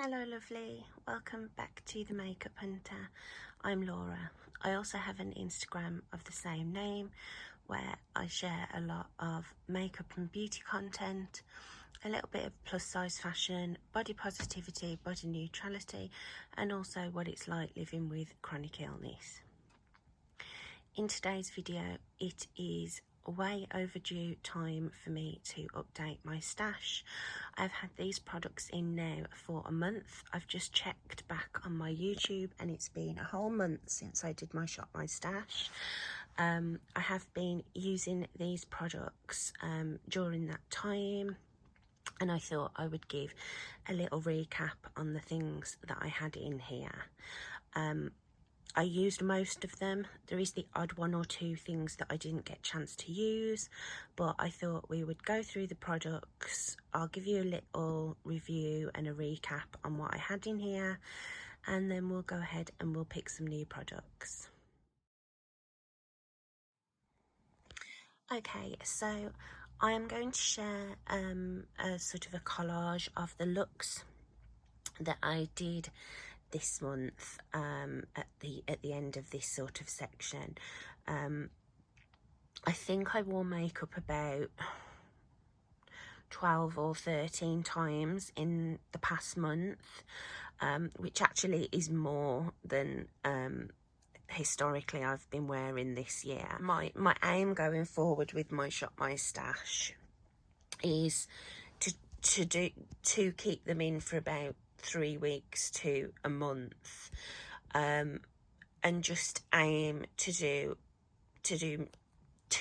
Hello lovely, welcome back to The Makeup Hunter. I'm Laura. I also have an Instagram of the same name where I share a lot of makeup and beauty content, a little bit of plus size fashion, body positivity, body neutrality, and also what it's like living with chronic illness. In today's video, it is way overdue time for me to update my stash. I've had these products in now for a month. I've just checked back on my YouTube and it's been a whole month since I did my Shop My Stash. I have been using these products during that time, and I thought I would give a little recap on the things that I had in here. I used most of them. There is the odd one or two things that I didn't get a chance to use, but I thought we would go through the products. I'll give you a little review and a recap on what I had in here, and then we'll go ahead and we'll pick some new products. Okay, so I am going to share a sort of a collage of the looks that I did this month at the end of this sort of section. I think I wore makeup about 12 or 13 times in the past month, which actually is more than historically I've been wearing this year. My aim going forward with my Shop My Stash is to keep them in for about 3 weeks to a month, and just aim to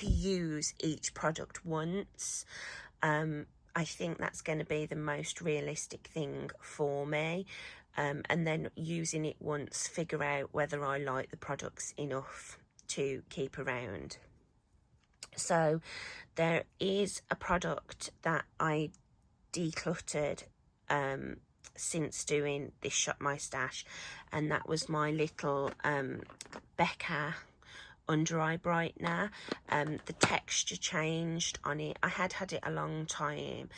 use each product once. I think that's going to be the most realistic thing for me, and then using it once, figure out whether I like the products enough to keep around. So there is a product that I decluttered since doing this Shop My Stash, and that was my little Becca under eye brightener. The texture changed on it. I had it a long time,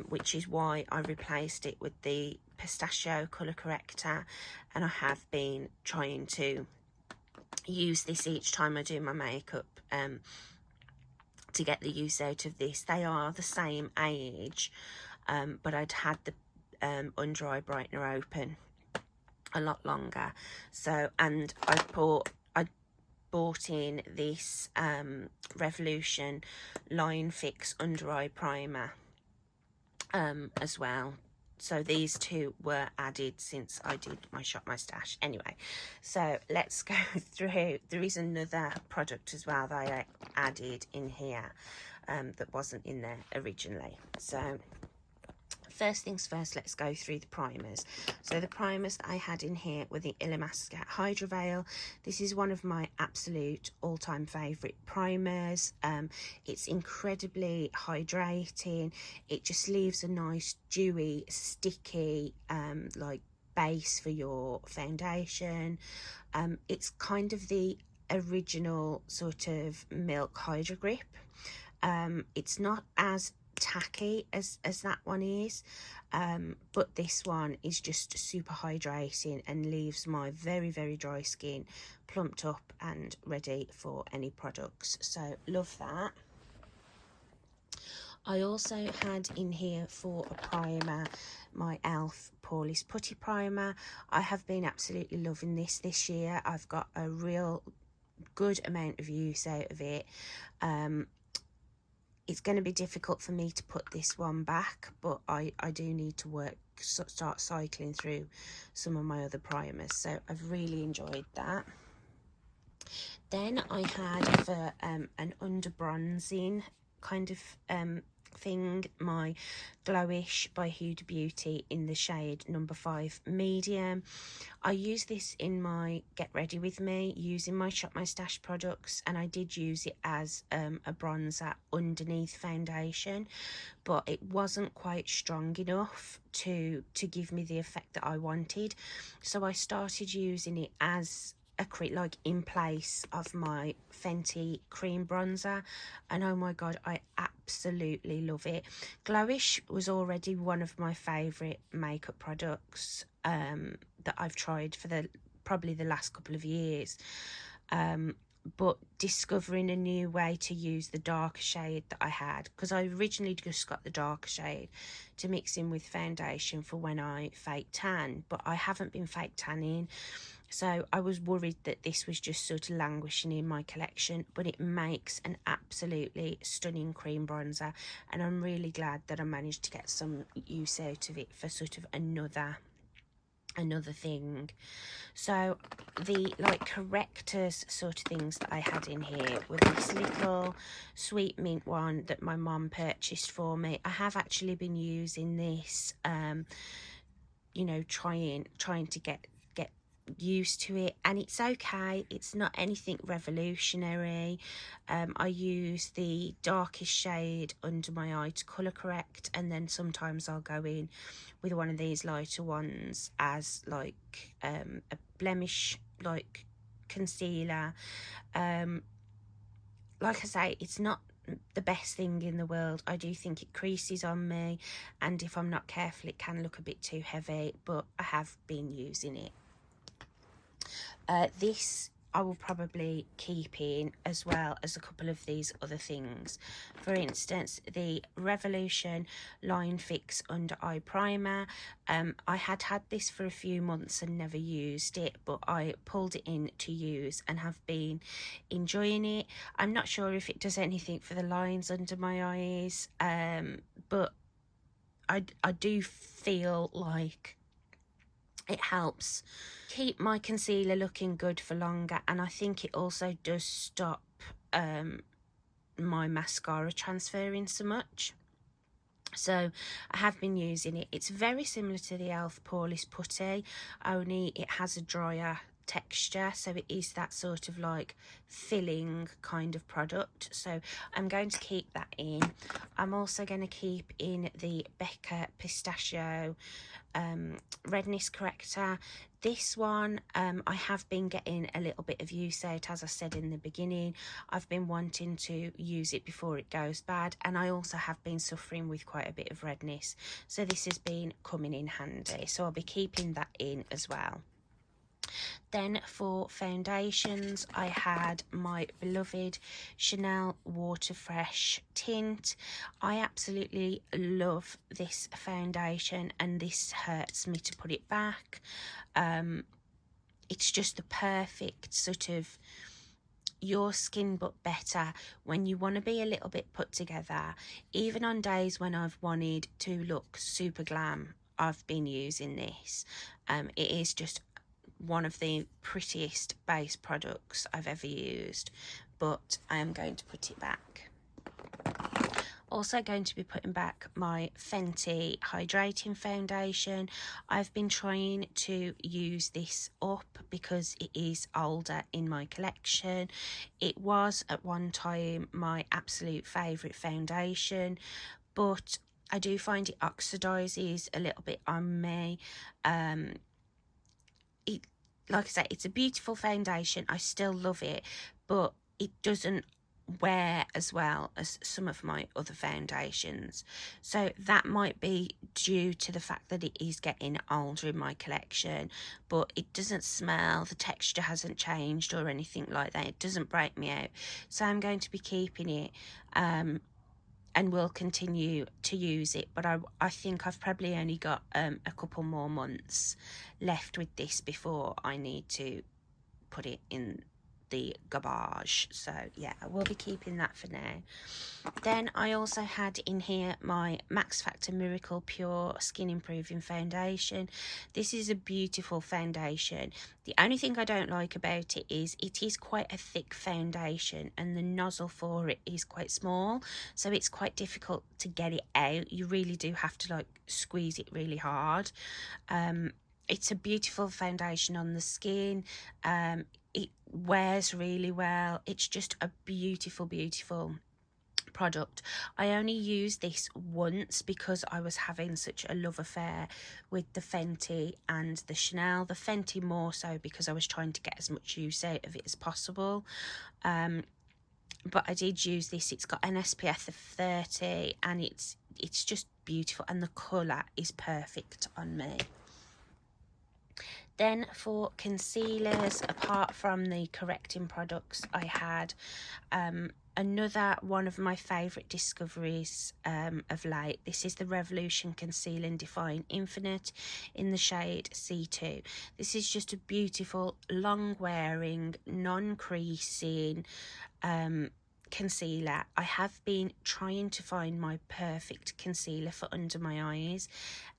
which is why I replaced it with the pistachio colour corrector, and I have been trying to use this each time I do my makeup to get the use out of this. They are the same age, but I'd had the under eye brightener open a lot longer, so, and I bought in this Revolution Line Fix under eye primer as well. So these two were added since I did my Shop My Stash. Anyway, so let's go through. There is another product as well that I added in here that wasn't in there originally. So first things first, let's go through the primers. So the primers that I had in here were the Illamasqua Hydra Veil. This is one of my absolute all-time favourite primers. It's incredibly hydrating. It just leaves a nice dewy, sticky like base for your foundation. It's kind of the original sort of Milk Hydra Grip. It's not as tacky as that one is, but this one is just super hydrating and leaves my very dry skin plumped up and ready for any products. So love that. I also had in here for a primer my e.l.f. Poreless Putty Primer. I have been absolutely loving this year. I've got a real good amount of use out of it. It's going to be difficult for me to put this one back, but I do need to start cycling through some of my other primers, so I've really enjoyed that. Then I had for an under bronzing kind of thing, my Glowish by Huda Beauty in the shade number 5 medium. I use this in my Get Ready With Me using my Shop My Stash products, and I did use it as a bronzer underneath foundation, but it wasn't quite strong enough to give me the effect that I wanted, so I started using it as like in place of my Fenty cream bronzer, and oh my god, I absolutely love it. Glowish was already one of my favorite makeup products that I've tried for probably the last couple of years, but discovering a new way to use the darker shade that I had, because I originally just got the darker shade to mix in with foundation for when I fake tan, but I haven't been fake tanning. So I was worried that this was just sort of languishing in my collection, but it makes an absolutely stunning cream bronzer, and I'm really glad that I managed to get some use out of it for sort of another thing. So the like correctors sort of things that I had in here were this little sweet mint one that my mum purchased for me. I have actually been using this, you know, trying to get used to it, and it's okay. It's not anything revolutionary. I use the darkest shade under my eye to colour correct, and then sometimes I'll go in with one of these lighter ones as like a blemish like concealer. Like I say, it's not the best thing in the world. I do think it creases on me, and if I'm not careful it can look a bit too heavy, but I have been using it. This I will probably keep in, as well as a couple of these other things. For instance, the Revolution Line Fix Under Eye Primer. I had this for a few months and never used it, but I pulled it in to use and have been enjoying it. I'm not sure if it does anything for the lines under my eyes, but I do feel like it helps keep my concealer looking good for longer, and I think it also does stop my mascara transferring so much. So I have been using it. It's very similar to the e.l.f. Poreless Putty, only it has a drier texture, so it is that sort of like filling kind of product. So I'm going to keep that in. I'm also going to keep in the Becca Pistachio redness corrector. This one I have been getting a little bit of use out, as I said in the beginning. I've been wanting to use it before it goes bad, and I also have been suffering with quite a bit of redness, so this has been coming in handy, so I'll be keeping that in as well. Then for foundations, I had my beloved Chanel Water Fresh tint. I absolutely love this foundation, and this hurts me to put it back. It's just the perfect sort of your skin but better when you want to be a little bit put together. Even on days when I've wanted to look super glam, I've been using this. It is just one of the prettiest base products I've ever used, but I am going to put it back. Also going to be putting back my Fenty Hydrating Foundation. I've been trying to use this up because it is older in my collection. It was at one time my absolute favourite foundation, but I do find it oxidises a little bit on me. Like I say, it's a beautiful foundation. I still love it, but it doesn't wear as well as some of my other foundations. So that might be due to the fact that it is getting older in my collection, but it doesn't smell, the texture hasn't changed or anything like that. It doesn't break me out. So I'm going to be keeping it, and will continue to use it, but I think I've probably only got a couple more months left with this before I need to put it in the garbage. So yeah, I will be keeping that for now. Then I also had in here my Max Factor Miracle Pure Skin Improving Foundation. This is a beautiful foundation. The only thing I don't like about it is quite a thick foundation, and the nozzle for it is quite small, so it's quite difficult to get it out. You really do have to like squeeze it really hard. It's a beautiful foundation on the skin. It wears really well. It's just a beautiful product. I only used this once because I was having such a love affair with the Fenty and the Chanel. The Fenty more so because I was trying to get as much use out of it as possible. But I did use this. It's got an SPF of 30 and it's just beautiful, and the colour is perfect on me. Then for concealers, apart from the correcting products, I had another one of my favourite discoveries of late. This is the Revolution Conceal and Define Infinite in the shade C2. This is just a beautiful, long-wearing, non-creasing concealer. I have been trying to find my perfect concealer for under my eyes,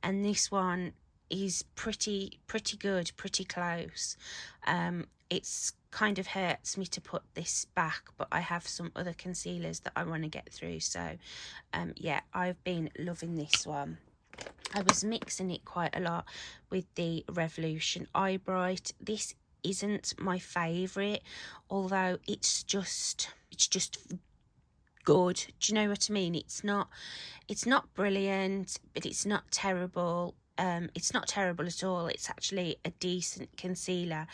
and this one is pretty good, pretty close. It's kind of hurts me to put this back, but I have some other concealers that I want to get through. So yeah, I've been loving this one. I was mixing it quite a lot with the Revolution Eye Bright. This isn't my favourite, although it's just good. Do you know what I mean? It's not brilliant, but it's not terrible. It's not terrible at all. It's actually a decent concealer,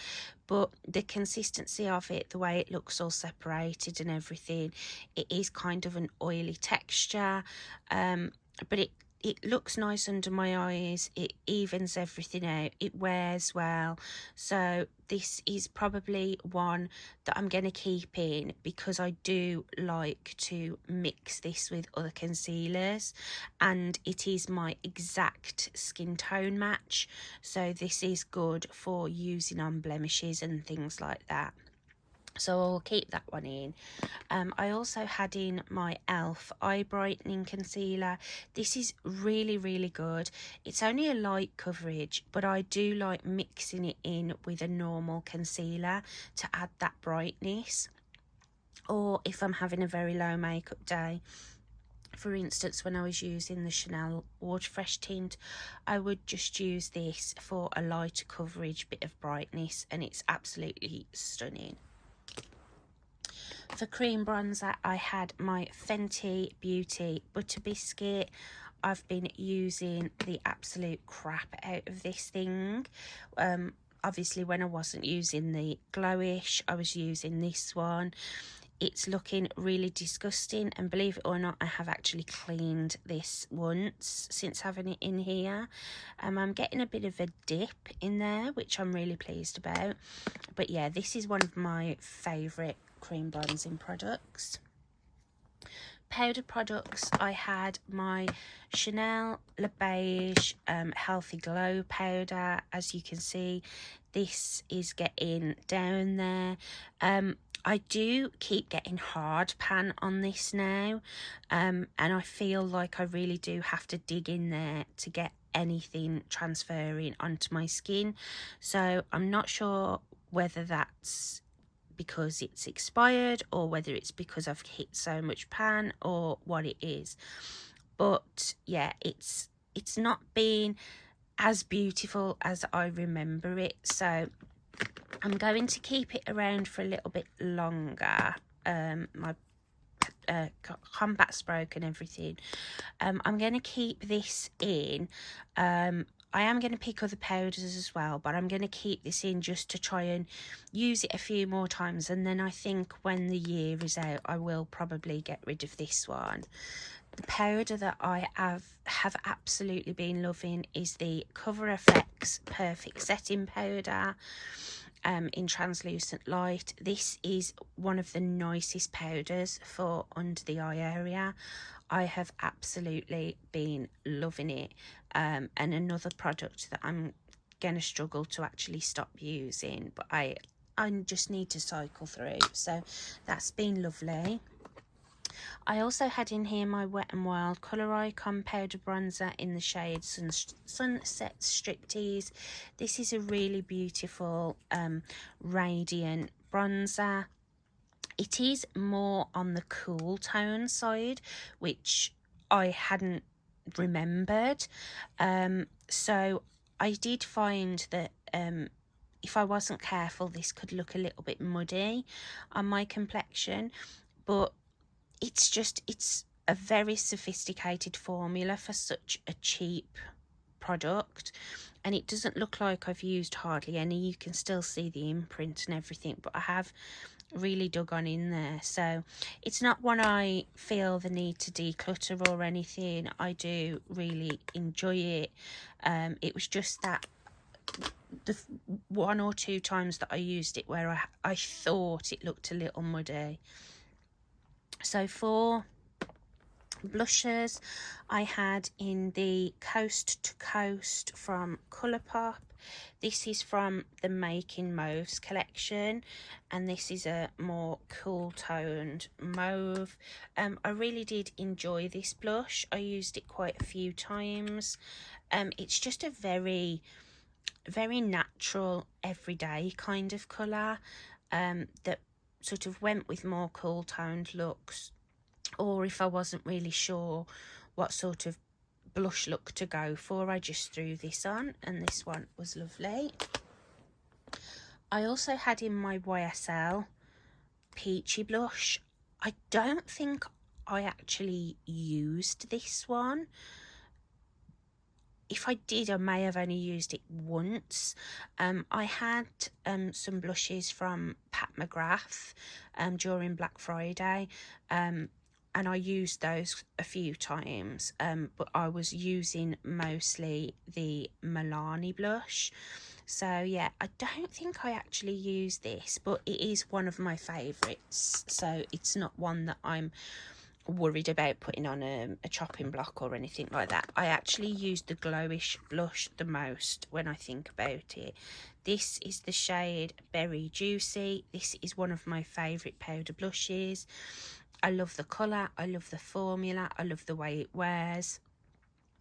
but the consistency of it, the way it looks all separated and everything, it is kind of an oily texture, but it looks nice under my eyes. It evens everything out. It wears well. So this is probably one that I'm going to keep in because I do like to mix this with other concealers, and it is my exact skin tone match. So this is good for using on blemishes and things like that. So I'll keep that one in. I also had in my e.l.f. Eye Brightening Concealer. This is really good. It's only a light coverage, but I do like mixing it in with a normal concealer to add that brightness. Or if I'm having a very low makeup day, for instance, when I was using the Chanel Water Fresh tint, I would just use this for a lighter coverage, bit of brightness, and it's absolutely stunning. For cream bronzer, I had my Fenty Beauty Butter Biscuit. I've been using the absolute crap out of this thing. Obviously, when I wasn't using the Glowish, I was using this one. It's looking really disgusting, and believe it or not, I have actually cleaned this once since having it in here. I'm getting a bit of a dip in there, which I'm really pleased about. But yeah, this is one of my favourite cream bronzing products. Powder products, I had my Chanel Le Beige Healthy Glow powder. As you can see, this is getting down there. I do keep getting hard pan on this now, and I feel like I really do have to dig in there to get anything transferring onto my skin. So I'm not sure whether that's because it's expired or whether it's because I've hit so much pan or what it is. But yeah, it's not been as beautiful as I remember it, so I'm going to keep it around for a little bit longer. My combat's broken, everything. I'm going to keep this in. I am going to pick other powders as well, but I'm going to keep this in just to try and use it a few more times, and then I think when the year is out, I will probably get rid of this one. The powder that I have absolutely been loving is the Cover FX Perfect Setting Powder in Translucent Light. This is one of the nicest powders for under the eye area. I have absolutely been loving it, and another product that I'm going to struggle to actually stop using, but I just need to cycle through, so that's been lovely. I also had in here my Wet n Wild Colour Icon Powder Bronzer in the shade Sunset Striptease. This is a really beautiful radiant bronzer. It is more on the cool tone side, which I hadn't remembered. So I did find that if I wasn't careful, this could look a little bit muddy on my complexion, but it's a very sophisticated formula for such a cheap product, and it doesn't look like I've used hardly any. You can still see the imprint and everything, but I have really dug on in there. So it's not one I feel the need to declutter or anything. I do really enjoy it. It was just that the one or two times that I used it where I thought it looked a little muddy. So for blushes, I had in the Coast to Coast from Colourpop. This is from the Making Mauves collection, and this is a more cool toned mauve. I really did enjoy this blush. I used it quite a few times. It's just a very natural, everyday kind of colour that sort of went with more cool toned looks, or if I wasn't really sure what sort of blush look to go for, I just threw this on, and this one was lovely. I also had in my YSL Peachy blush. I don't think I actually used this one. If I did, I may have only used it once. I had some blushes from Pat McGrath during Black Friday, and I used those a few times, but I was using mostly the Milani blush. So yeah, I don't think I actually used this, but it is one of my favourites, so it's not one that I'm worried about putting on a chopping block or anything like that. I actually use the Glowish blush the most when I think about it. This is the shade Berry Juicy. This is one of my favourite powder blushes. I love the colour, I love the formula, I love the way it wears.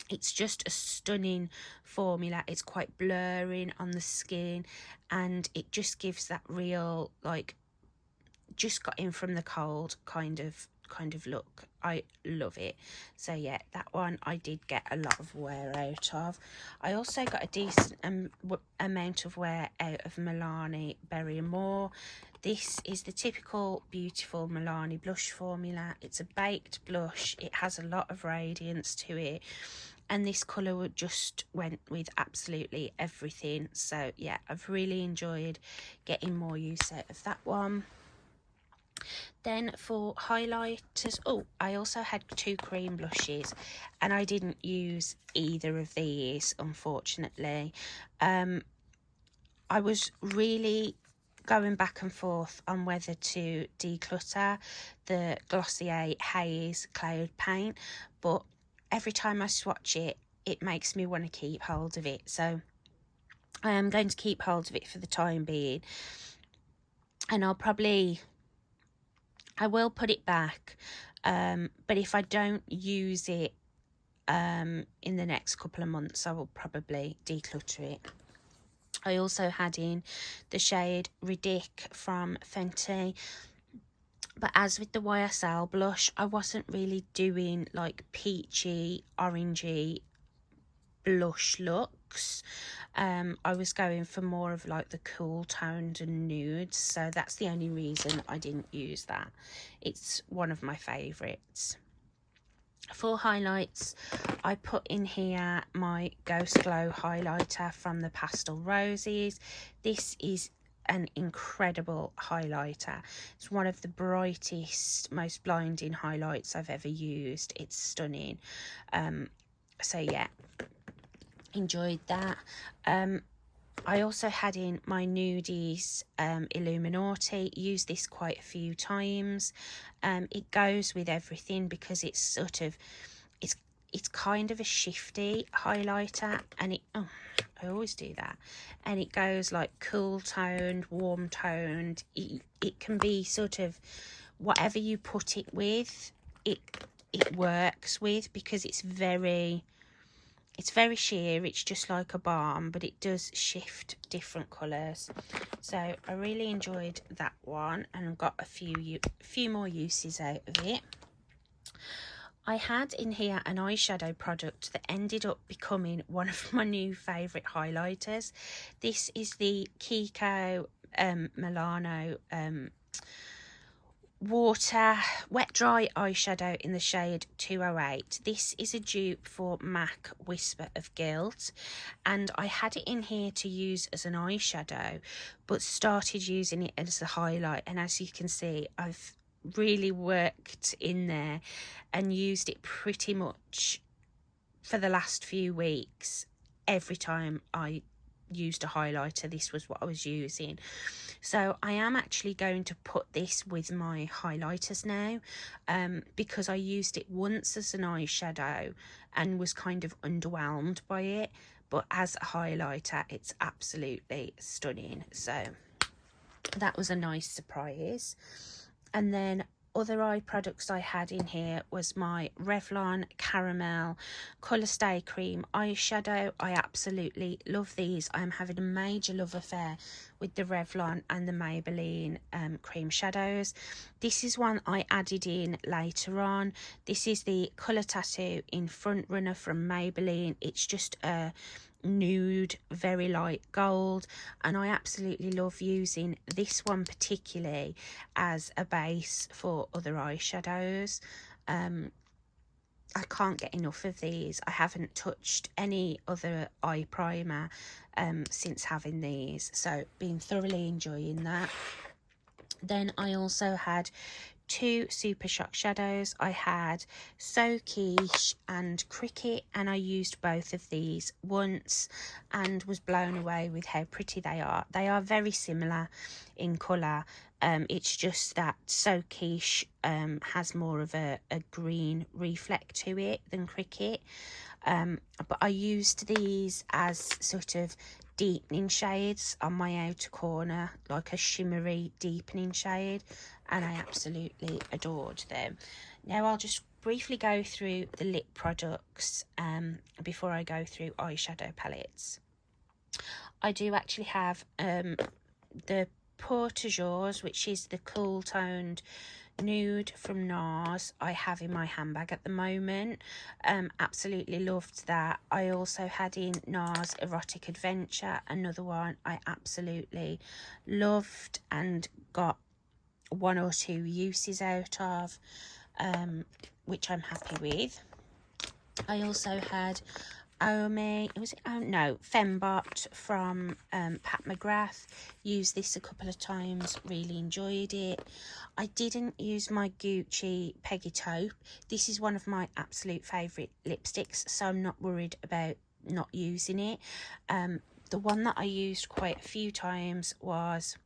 It's just a stunning formula. It's quite blurring on the skin, and it just gives that real, like, just got in from the cold kind of look. I love it. So yeah, that one I did get a lot of wear out of. I also got a decent amount of wear out of Milani Berry More. This is the typical beautiful Milani blush formula. It's a baked blush. It has a lot of radiance to it, and this colour just went with absolutely everything. So yeah, I've really enjoyed getting more use out of that one. Then for highlighters, I also had two cream blushes, and I didn't use either of these, unfortunately. I was really going back and forth on whether to declutter the Glossier Haze Cloud Paint, but every time I swatch it, it makes me want to keep hold of it. So I am going to keep hold of it for the time being, and I will put it back, but if I don't use it in the next couple of months, I will probably declutter it. I also had in the shade Ridic from Fenty, but as with the YSL blush, I wasn't really doing like peachy, orangey blush looks. I was going for more of like the cool toned and nudes, so that's the only reason I didn't use that. It's one of my favourites. For highlights, I put in here my Ghost Glow highlighter from the Pastel Roses. This is an incredible highlighter. It's one of the brightest, most blinding highlights I've ever used. It's stunning. So yeah, enjoyed that. I also had in my Nudies Illuminati. Used this quite a few times. It goes with everything because it's sort of, it's kind of a shifty highlighter, and I always do that, and it goes like cool toned, warm toned. It can be sort of whatever you put it with, it works with, because it's very sheer. It's just like a balm, but it does shift different colours. So I really enjoyed that one, and got a few more uses out of it. I had in here an eyeshadow product that ended up becoming one of my new favourite highlighters. This is the Kiko Milano Water Wet Dry eyeshadow in the shade 208. This is a dupe for MAC Whisper of Guilt, and I had it in here to use as an eyeshadow but started using it as a highlight, and as you can see I've really worked in there and used it pretty much for the last few weeks. Every time I used a highlighter, this was what I was using. So I am actually going to put this with my highlighters now, because I used it once as an eyeshadow and was kind of underwhelmed by it, but as a highlighter it's absolutely stunning. So that was a nice surprise. And then other eye products I had in here was my Revlon Caramel Colour Stay Cream eyeshadow. I absolutely love these. I am having a major love affair with the Revlon and the Maybelline cream shadows. This is one I added in later on. This is the Colour Tattoo in Front Runner from Maybelline. It's just a nude, very light gold, and I absolutely love using this one particularly as a base for other eyeshadows. I can't get enough of these. I haven't touched any other eye primer since having these, so been thoroughly enjoying that. Then I also had two Super Shock shadows. I had So Quiche and Cricket, and I used both of these once and was blown away with how pretty they are. They are very similar in colour. It's just that So Quiche has more of a green reflect to it than Cricket. But I used these as sort of deepening shades on my outer corner, like a shimmery deepening shade, and I absolutely adored them. Now I'll just briefly go through the lip products before I go through eyeshadow palettes. I do actually have the Portageurs, which is the cool toned nude from NARS. I have in my handbag at the moment. Absolutely loved that. I also had in NARS Erotic Adventure, another one I absolutely loved and got one or two uses out of, which I'm happy with. I also had Fembot from Pat McGrath. Used this a couple of times, really enjoyed it. I didn't use my Gucci Peggy Taupe. This is one of my absolute favourite lipsticks, so I'm not worried about not using it. The one that I used quite a few times was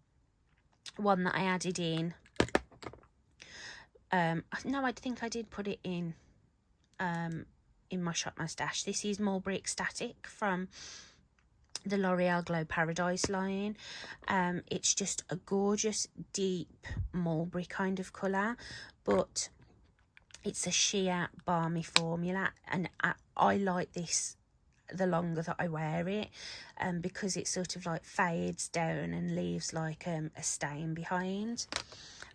one that I added in. No, I think I did put it in my Shop My Stash. This is Mulberry Ecstatic from the L'Oreal Glow Paradise line. It's just a gorgeous deep mulberry kind of colour, but it's a sheer balmy formula, and I like this the longer that I wear it, because it sort of like fades down and leaves like a stain behind.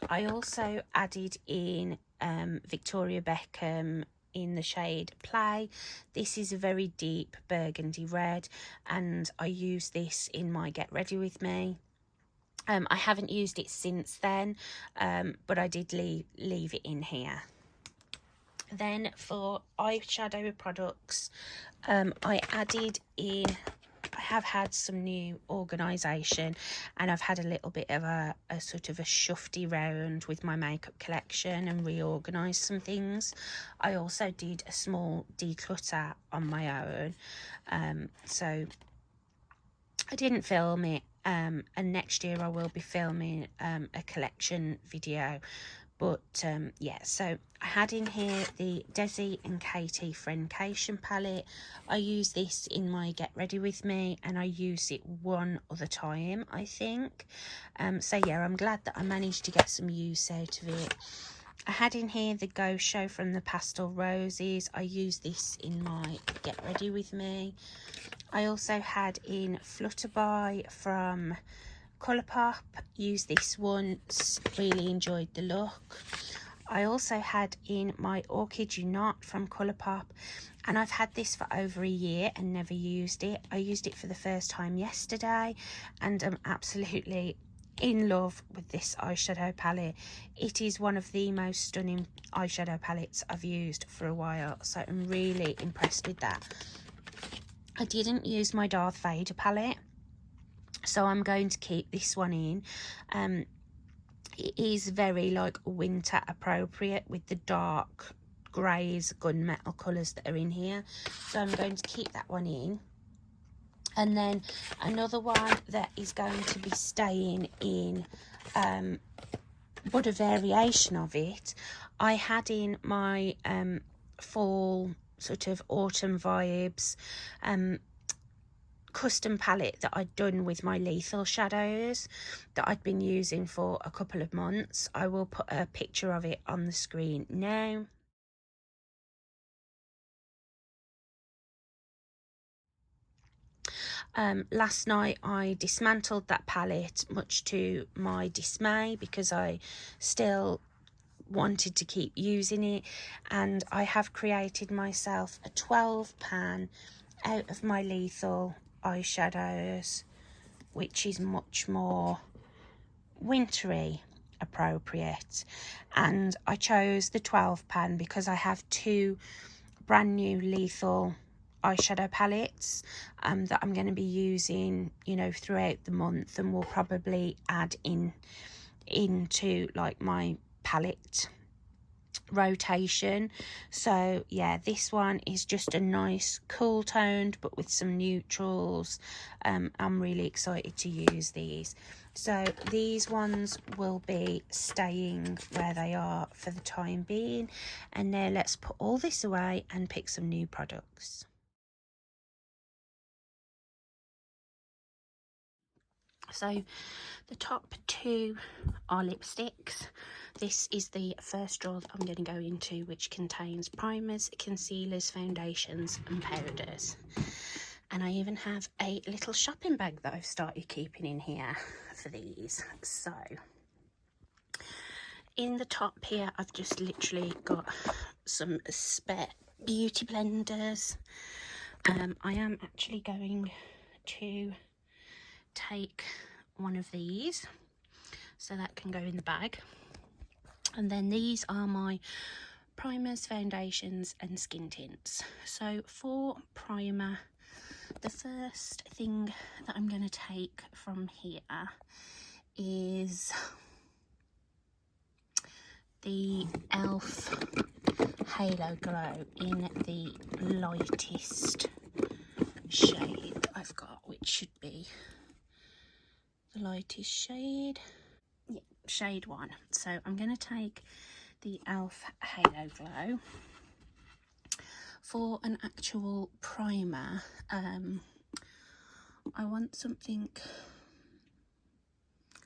I also added in Victoria Beckham in the shade Play. This is a very deep burgundy red, and I use this in my Get Ready With Me. I haven't used it since then, but I did leave it in here. Then for eyeshadow products, I added in, I have had some new organisation, and I've had a little bit of a sort of a shufty round with my makeup collection and reorganised some things. I also did a small declutter on my own, so I didn't film it, and next year I will be filming a collection video. But yeah, so I had in here the Desi and Katie Friendcation palette. I use this in my Get Ready With Me, and I use it one other time, I think. So yeah, I'm glad that I managed to get some use out of it. I had in here the Go Show from the Pastel Roses. I use this in my Get Ready With Me. I also had in Flutterby from Colourpop. Used this once, really enjoyed the look. I also had in my Orchid You Not from Colourpop, and I've had this for over a year and never used it. I used it for the first time yesterday, and I'm absolutely in love with this eyeshadow palette. It is one of the most stunning eyeshadow palettes I've used for a while, so I'm really impressed with that. I didn't use my Darth Vader palette, so I'm going to keep this one in. It is very like winter appropriate with the dark greys, gunmetal colours that are in here, so I'm going to keep that one in. And then another one that is going to be staying in, but a variation of it, I had in my fall sort of autumn vibes custom palette that I'd done with my lethal shadows that I'd been using for a couple of months. I will put a picture of it on the screen now. Last night I dismantled that palette, much to my dismay, because I still wanted to keep using it, and I have created myself a 12 pan out of my lethal eyeshadows, which is much more wintry appropriate. And I chose the 12 pan because I have two brand new lethal eyeshadow palettes that I'm going to be using, you know, throughout the month, and will probably add into like my palette rotation. So yeah, this one is just a nice cool toned but with some neutrals. I'm really excited to use these. So these ones will be staying where they are for the time being, and now let's put all this away and pick some new products. So the top two are lipsticks. This is the first drawer that I'm going to go into, which contains primers, concealers, foundations and powders. And I even have a little shopping bag that I've started keeping in here for these. So in the top here, I've just literally got some spare beauty blenders. I am actually going to take one of these so that can go in the bag, and then these are my primers, foundations and skin tints. So for primer, the first thing that I'm going to take from here is the e.l.f. Halo Glow in the lightest shade that I've got, which should be the lightest shade, yeah, shade 1. So I'm going to take the e.l.f. Halo Glow. For an actual primer, I want something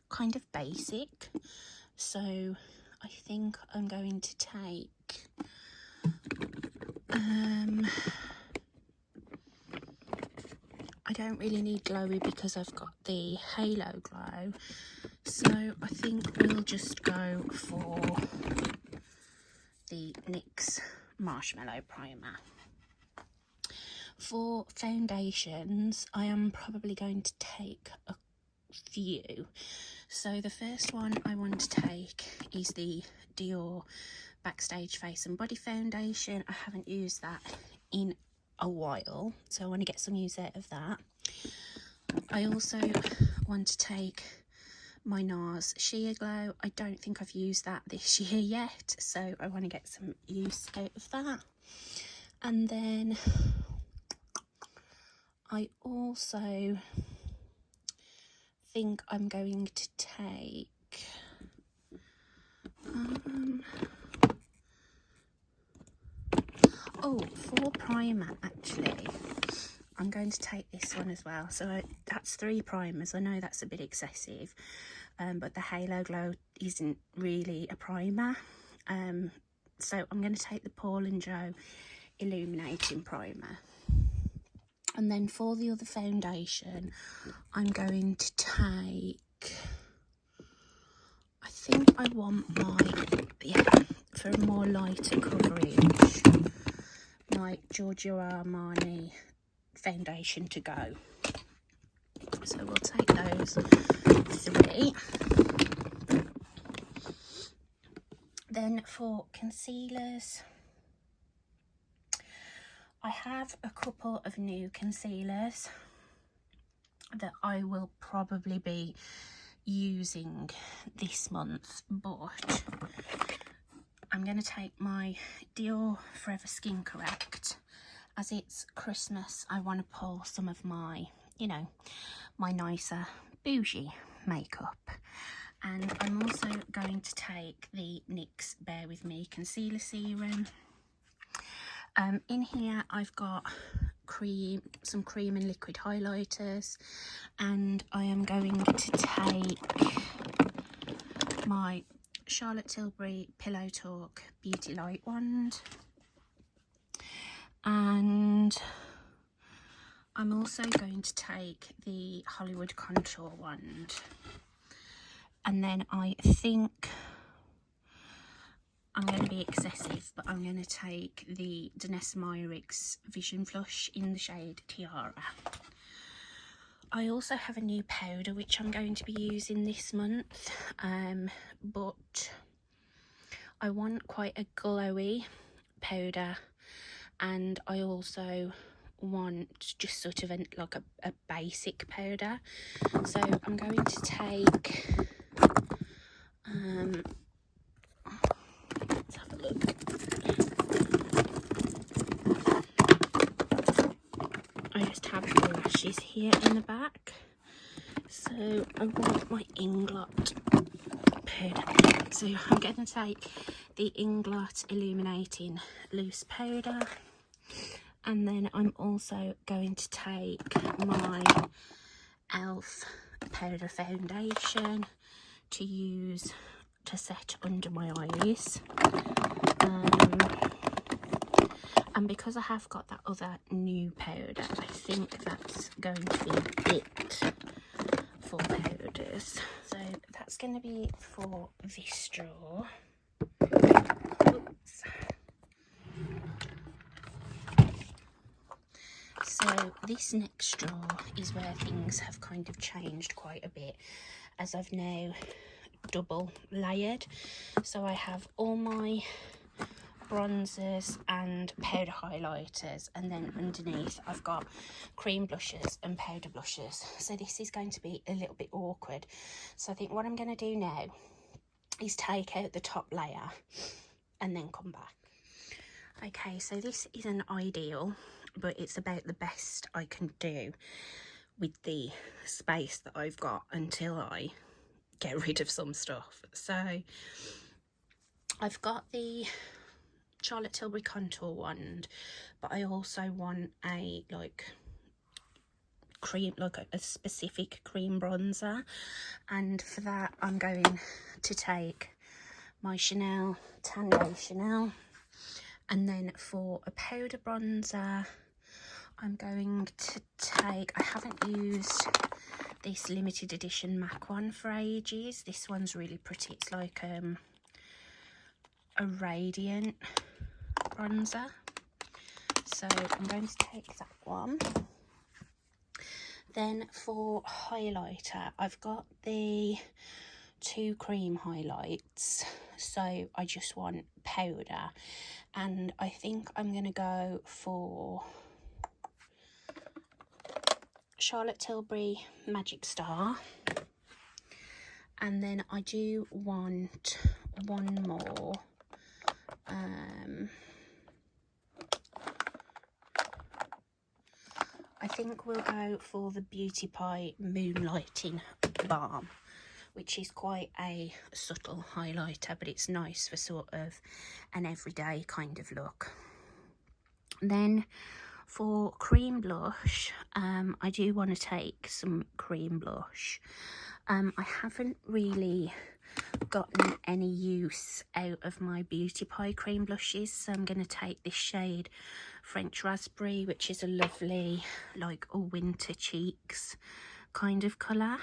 kind of basic, so I think I'm going to take I don't really need glowy because I've got the Halo Glow, so I think we'll just go for the NYX Marshmallow Primer. For foundations, I am probably going to take a few. So the first one I want to take is the Dior Backstage Face and Body Foundation. I haven't used that in a while, so I want to get some use out of that. I also want to take my NARS Sheer Glow. I don't think I've used that this year yet, so I want to get some use out of that. And then I also think I'm going to take for primer, actually I'm going to take this one as well. So that's 3 primers. I know that's a bit excessive, but the Halo Glow isn't really a primer, so I'm going to take the Paul & Joe Illuminating Primer. And then for the other foundation, I'm going to take, I think I want for a more lighter coverage, my Giorgio Armani foundation to go. So we'll take those 3. Then for concealers, I have a couple of new concealers that I will probably be using this month, but I'm going to take my Dior Forever Skin Correct. As it's Christmas, I want to pull some of my, you know, my nicer bougie makeup. And I'm also going to take the NYX Bear With Me Concealer Serum. In here I've got some cream and liquid highlighters, and I am going to take my Charlotte Tilbury Pillow Talk Beauty Light Wand, and I'm also going to take the Hollywood Contour Wand, and then I think I'm going to be excessive, but I'm going to take the Danessa Myricks Vision Flush in the shade Tiara. I also have a new powder which I'm going to be using this month, but I want quite a glowy powder, and I also want just sort of like a basic powder. So I'm going to take let's have a look. I just have the lashes here in the back, so I want my Inglot powder. So I'm going to take the Inglot Illuminating Loose Powder, and then I'm also going to take my ELF Powder Foundation to use to set under my eyes. And because I have got that other new powder, I think that's going to be it for powders. So that's going to be it for this drawer. Oops. So this next drawer is where things have kind of changed quite a bit, as I've now double layered. So I have all my bronzers and powder highlighters, and then underneath I've got cream blushes and powder blushes. So this is going to be a little bit awkward, so I think what I'm going to do now is take out the top layer and then come back. Okay, so this isn't ideal, but it's about the best I can do with the space that I've got until I get rid of some stuff. So I've got the Charlotte Tilbury Contour Wand, but I also want a cream, like a specific cream bronzer, and for that I'm going to take my Chanel Tan Day Chanel, and then for a powder bronzer I'm going to take, I haven't used this limited edition MAC one for ages. This one's really pretty. It's like a radiant bronzer, so I'm going to take that one. Then for highlighter, I've got the 2 cream highlights, so I just want powder, and I think I'm going to go for Charlotte Tilbury Magic Star, and then I do want one more I think we'll go for the Beauty Pie Moonlighting Balm, which is quite a subtle highlighter, but it's nice for sort of an everyday kind of look. Then for cream blush, I do want to take some cream blush. I haven't really gotten any use out of my Beauty Pie cream blushes, so I'm going to take this shade French Raspberry, which is a lovely like a winter cheeks kind of colour.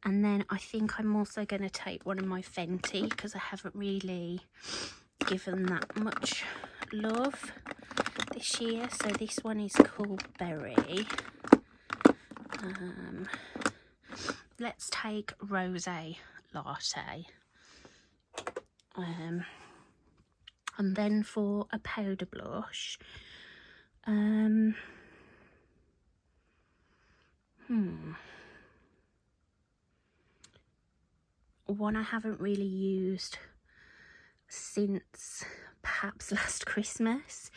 And then I think I'm also going to take one of my Fenty, because I haven't really given that much love this year. So this one is called Berry. let's take Rosé Latte. And then for a powder blush, one I haven't really used since perhaps last Christmas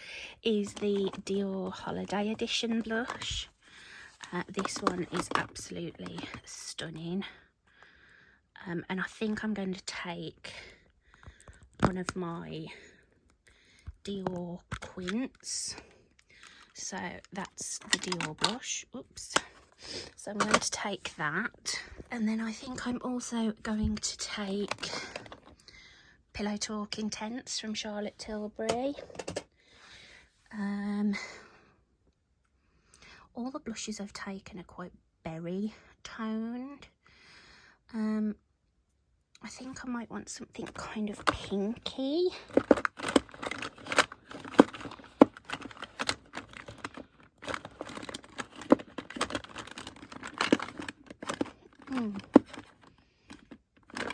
is the Dior Holiday Edition blush. This one is absolutely stunning, and I think I'm going to take one of my Dior Quints. So that's the Dior blush. Oops. So I'm going to take that, and then I think I'm also going to take Pillow Talk Intense from Charlotte Tilbury. All the blushes I've taken are quite berry toned. I think I might want something kind of pinky.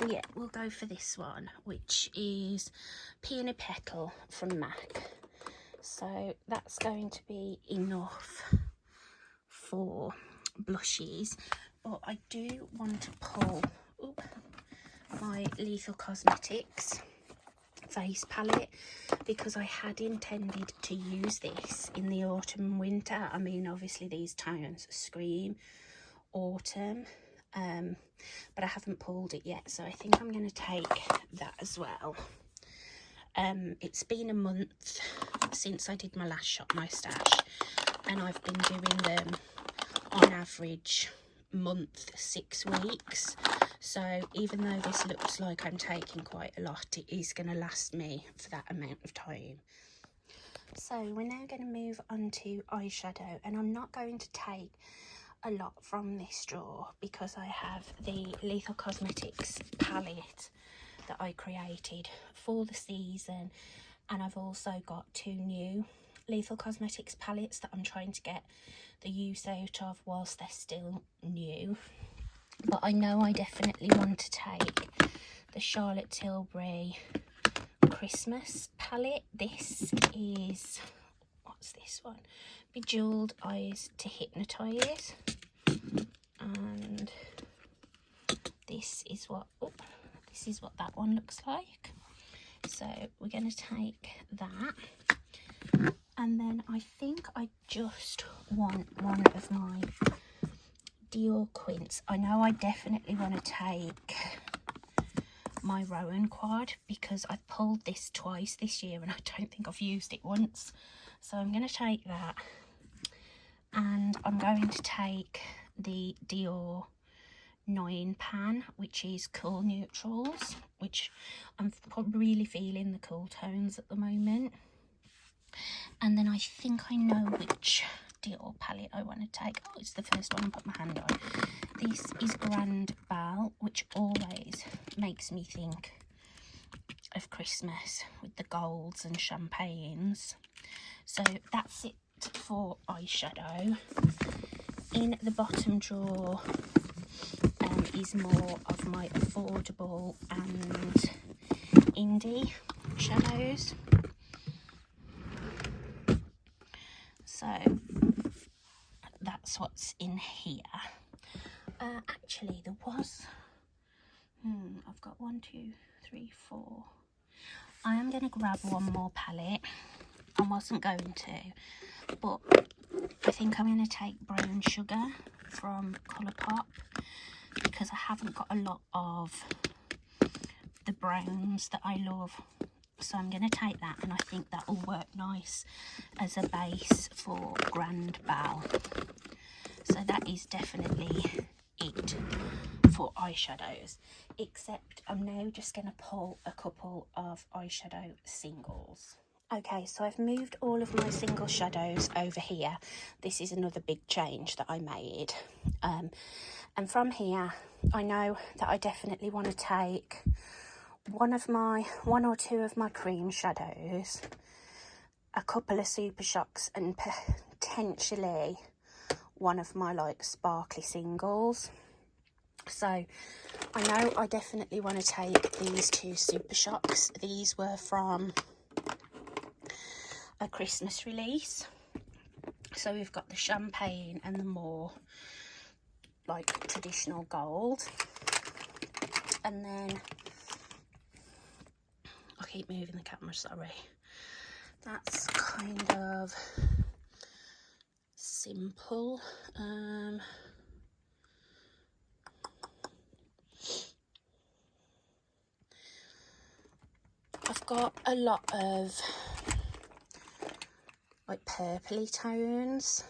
Yeah, we'll go for this one, which is Peony Petal from MAC. So that's going to be enough for blushes, but I do want to pull my Lethal Cosmetics face palette, because I had intended to use this in the autumn and winter. I mean, obviously these tones scream autumn, but I haven't pulled it yet, so I think I'm going to take that as well. It's been a month since I did my last Shop My Stash, and I've been doing them on average month, 6 weeks. So even though this looks like I'm taking quite a lot, it is going to last me for that amount of time. So we're now going to move on to eyeshadow, and I'm not going to take a lot from this drawer because I have the Lethal Cosmetics palette that I created for the season, and I've also got 2 new Lethal Cosmetics palettes that I'm trying to get the use out of whilst they're still new. But I know I definitely want to take the Charlotte Tilbury Christmas palette. This is, what's this one? Bejeweled Eyes to Hypnotise. And this is what that one looks like. So we're going to take that. And then I think I just want one of my Dior Quints. I know I definitely want to take my Rowan Quad because I've pulled this twice this year and I don't think I've used it once. So I'm going to take that. And I'm going to take the Dior 9 pan, which is Cool Neutrals, which I'm really feeling the cool tones at the moment. And then I think I know which Dior palette I want to take. Oh, it's the first one I put my hand on. This is Grand Bal, which always makes me think of Christmas with the golds and champagnes. So that's it for eyeshadow. In the bottom drawer is more of my affordable and indie shadows. So that's what's in here. Actually, there was, I've got 1, 2, 3, 4. I am going to grab one more palette. I wasn't going to, but I think I'm going to take Brown Sugar from Colourpop because I haven't got a lot of the browns that I love. So I'm going to take that, and I think that will work nice as a base for Grand Bal. So that is definitely it for eyeshadows, except I'm now just going to pull a couple of eyeshadow singles. Okay, so I've moved all of my single shadows over here. This is another big change that I made. And from here, I know that I definitely want to take one or two of my cream shadows, a couple of Super Shocks, and potentially one of my like sparkly singles. So I know I definitely want to take these two Super Shocks. These were from a Christmas release. So we've got the champagne and the more like traditional gold. And then, I keep moving the camera, sorry. That's kind of simple. I've got a lot of like purpley tones.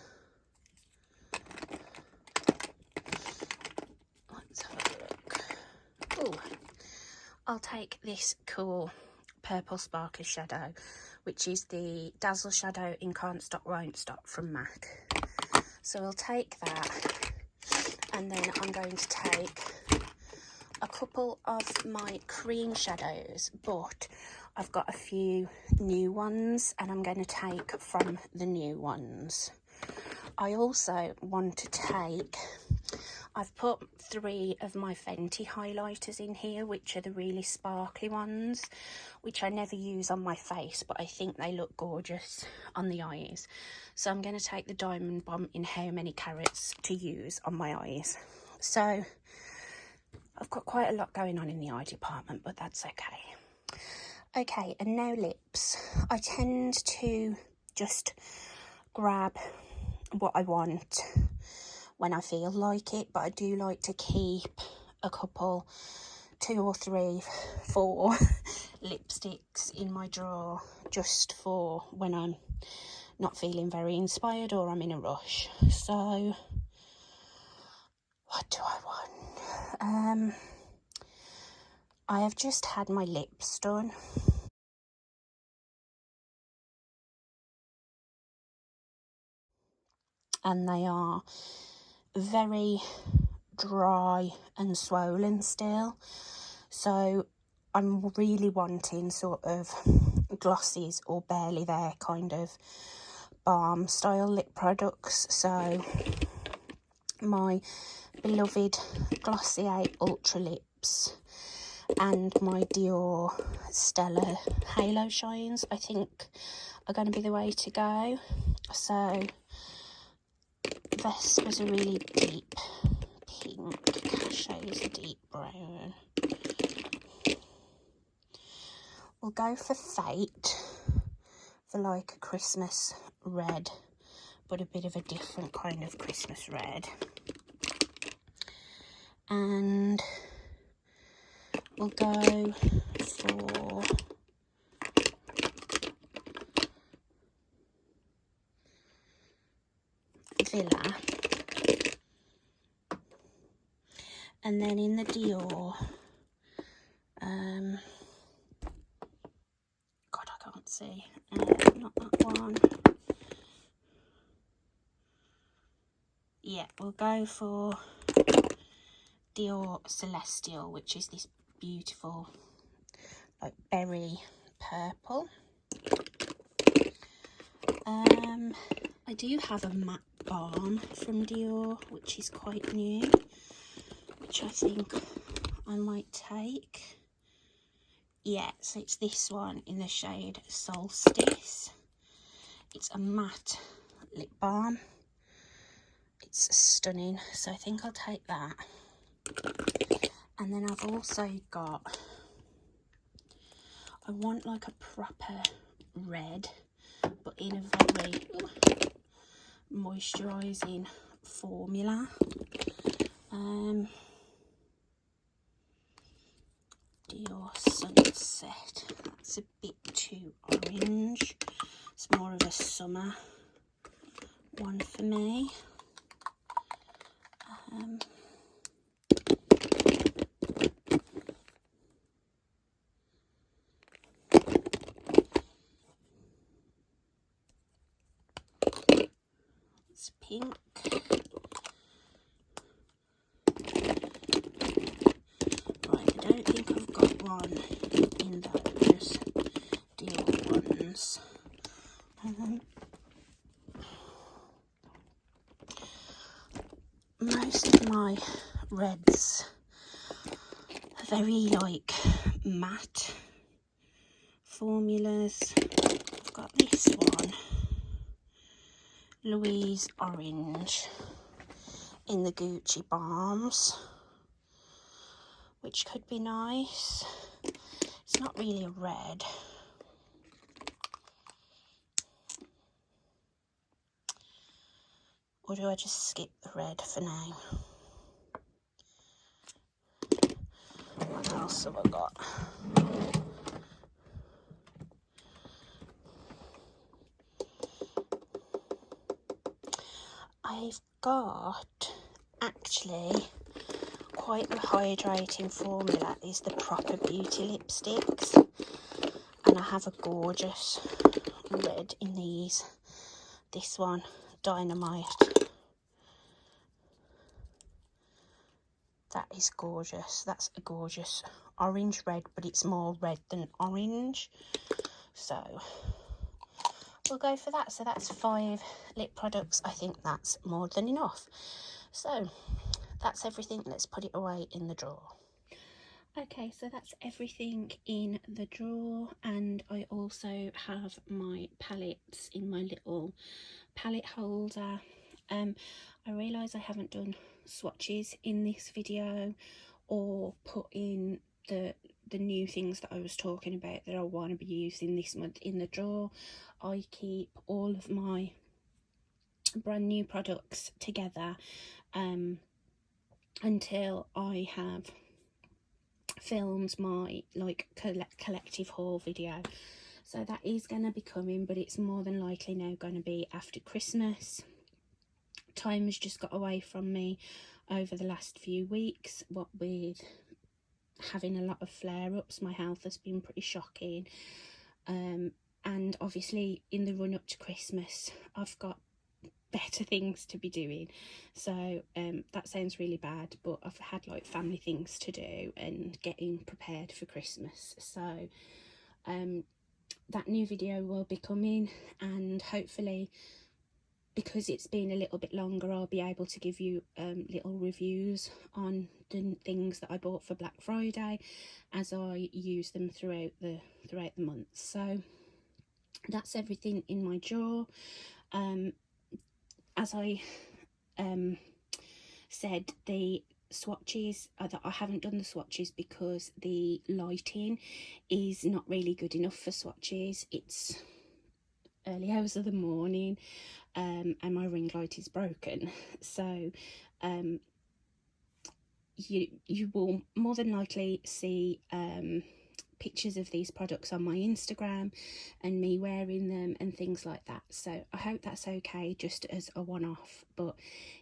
Let's have a look. Oh, I'll take this cool purple sparkly shadow, which is the Dazzle Shadow in Can't Stop Won't Stop from MAC. So I'll take that, and then I'm going to take a couple of my cream shadows, but I've got a few new ones and I'm going to take from the new ones. I also want to take, I've put 3 of my Fenty highlighters in here, which are the really sparkly ones, which I never use on my face, but I think they look gorgeous on the eyes. So I'm going to take the Diamond Bomb in How Many Carats to use on my eyes. So I've got quite a lot going on in the eye department, but that's okay. Okay, and now lips. I tend to just grab what I want when I feel like it, but I do like to keep a couple, 2 or 3, 4 lipsticks in my drawer just for when I'm not feeling very inspired or I'm in a rush. So what do I want? I have just had my lips done. And they are very dry and swollen still. So I'm really wanting sort of glosses or barely there kind of balm style lip products. So my beloved Glossier Ultra Lips and my Dior Stellar Halo Shines, I think, are going to be the way to go. So this was a really deep pink, Cachet is a deep brown. We'll go for Fate, for like a Christmas red, but a bit of a different kind of Christmas red. And we'll go for Villa. And then in the Dior, God, I can't see, not that one. Yeah, we'll go for Dior Celestial, which is this beautiful like berry purple. I do have a matte balm from Dior, which is quite new, which I think I might take. Yeah, so it's this one in the shade Solstice. It's a matte lip balm. It's stunning, so I think I'll take that. And then I've also got, I want like a proper red, but in a very moisturising formula. Dior Sunset, that's a bit too orange. It's more of a summer one for me. It's pink. Right, I don't think I've got one in those Dior ones. Most of my reds are very like matte formulas. I've got this one, Louise Orange, in the Gucci Balms, which could be nice. It's not really a red. Or do I just skip the red for now? What else have I got? I've got, actually, quite a hydrating formula is the Proper Beauty lipsticks, and I have a gorgeous red in these. This one, Dynamite. That is gorgeous. That's a gorgeous orange red, but it's more red than orange, so we'll go for that. So that's 5 lip products. I think that's more than enough. So that's everything. Let's put it away in the drawer. Okay, so that's everything in the drawer, and I also have my palettes in my little palette holder. I realise I haven't done swatches in this video or put in the new things that I was talking about that I want to be using this month in the drawer. I keep all of my brand new products together until I have filmed my like collective haul video. So that is going to be coming, but it's more than likely now going to be after Christmas. Time has just got away from me over the last few weeks, what with having a lot of flare-ups. My health has been pretty shocking, and obviously in the run up to Christmas I've got better things to be doing. So that sounds really bad, but I've had like family things to do and getting prepared for Christmas. So that new video will be coming, and hopefully, because it's been a little bit longer, I'll be able to give you little reviews on the things that I bought for Black Friday as I use them throughout the month. So that's everything in my drawer. As I said, the swatches that I haven't done the swatches because the lighting is not really good enough for swatches. It's early hours of the morning, and my ring light is broken, so you will more than likely see pictures of these products on my Instagram and me wearing them and things like that. So I hope that's okay, just as a one-off. But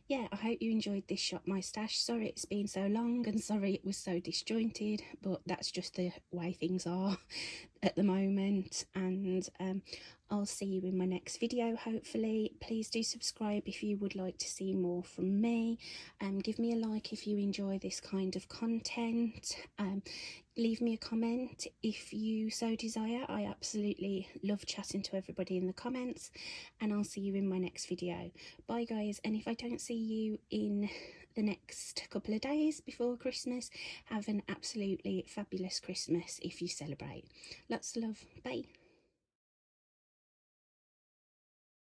yeah, I hope you enjoyed this Shop My Stash. Sorry it's been so long, and sorry it was so disjointed, but that's just the way things are at the moment. And I'll see you in my next video, hopefully. Please do subscribe if you would like to see more from me. Give me a like if you enjoy this kind of content. Leave me a comment if you so desire. I absolutely love chatting to everybody in the comments, and I'll see you in my next video. Bye guys, and if I don't see you in the next couple of days before Christmas, have an absolutely fabulous Christmas if you celebrate. Lots of love. Bye.